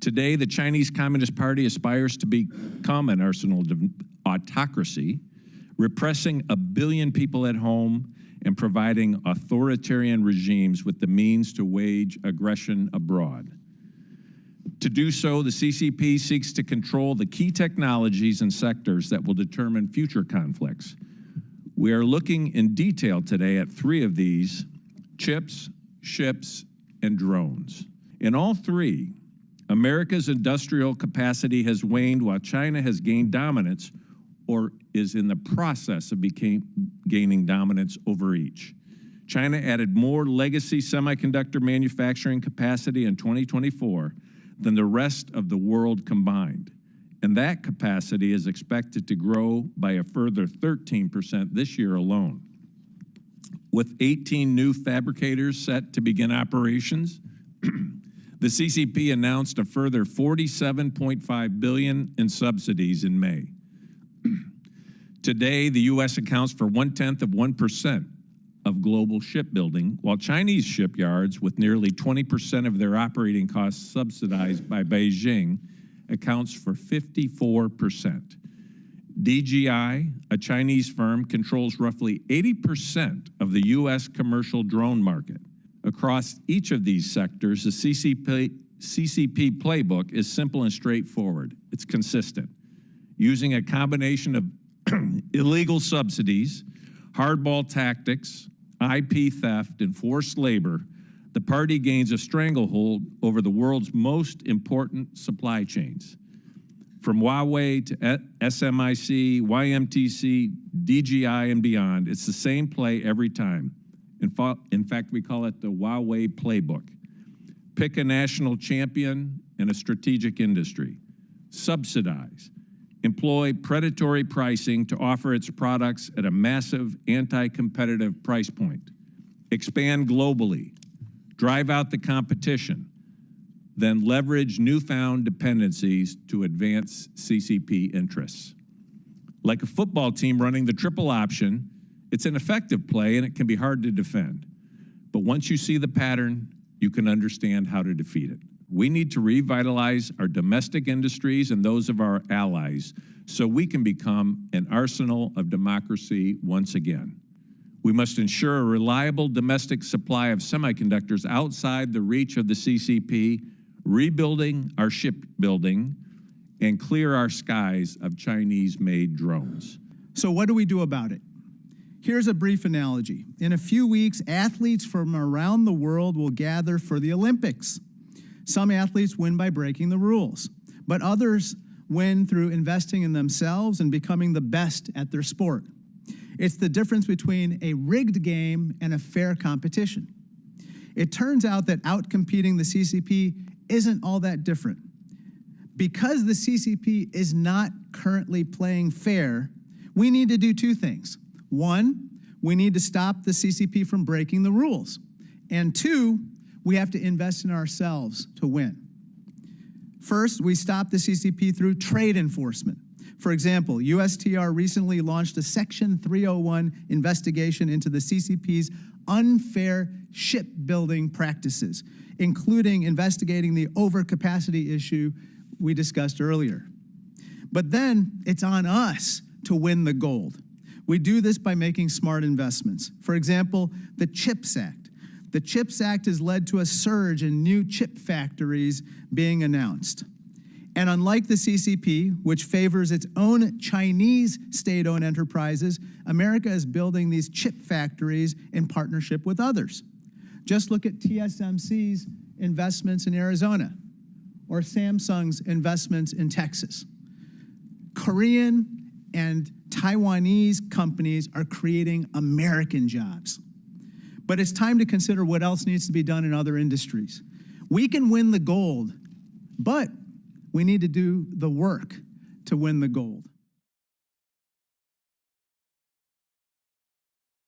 Today, the Chinese Communist Party aspires to become an arsenal of autocracy, repressing 1 billion people at home and providing authoritarian regimes with the means to wage aggression abroad. To do so, the CCP seeks to control the key technologies and sectors that will determine future conflicts. We are looking in detail today at 3 of these: chips, ships, and drones. In all 3, America's industrial capacity has waned while China has gained dominance or is in the process of gaining dominance over each. China added more legacy semiconductor manufacturing capacity in 2024 than the rest of the world combined, and that capacity is expected to grow by a further 13% this year alone. With 18 new fabricators set to begin operations, the CCP announced a further $47.5 billion in subsidies in May. Today, the U.S. accounts for 1/10% of global shipbuilding, while Chinese shipyards, with nearly 20% of their operating costs subsidized by Beijing, accounts for 54%. DJI, a Chinese firm, controls roughly 80% of the U.S. commercial drone market. Across each of these sectors, the CCP playbook is simple and straightforward. It's consistent. Using a combination of illegal subsidies, hardball tactics, IP theft, and forced labor, the party gains a stranglehold over the world's most important supply chains. From Huawei to SMIC, YMTC, DJI, and beyond, it's the same play every time. In fact, we call it the Huawei playbook. Pick a national champion in a strategic industry. Subsidize. Employ predatory pricing to offer its products at a massive anti-competitive price point. Expand globally. Drive out the competition. Then leverage newfound dependencies to advance CCP interests. Like a football team running the triple option, it's an effective play and it can be hard to defend. But once you see the pattern, you can understand how to defeat it. We need to revitalize our domestic industries and those of our allies so we can become an arsenal of democracy once again. We must ensure a reliable domestic supply of semiconductors outside the reach of the CCP, rebuilding our shipbuilding, and clear our skies of Chinese-made drones. So what do we do about it? Here's a brief analogy. In a few weeks, athletes from around the world will gather for the Olympics. Some athletes win by breaking the rules, but others win through investing in themselves and becoming the best at their sport. It's the difference between a rigged game and a fair competition. It turns out that outcompeting the CCP isn't all that different. Because the CCP is not currently playing fair, we need to do 2 things. 1, we need to stop the CCP from breaking the rules. And 2, we have to invest in ourselves to win. First, we stop the CCP through trade enforcement. For example, USTR recently launched a Section 301 investigation into the CCP's unfair shipbuilding practices, including investigating the overcapacity issue we discussed earlier. But then it's on us to win the gold. We do this by making smart investments. For example, the CHIPS Act. The CHIPS Act has led to a surge in new chip factories being announced. And unlike the CCP, which favors its own Chinese state-owned enterprises, America is building these chip factories in partnership with others. Just look at TSMC's investments in Arizona or Samsung's investments in Texas. Korean and Taiwanese companies are creating American jobs. But it's time to consider what else needs to be done in other industries. We can win the gold, but we need to do the work to win the gold.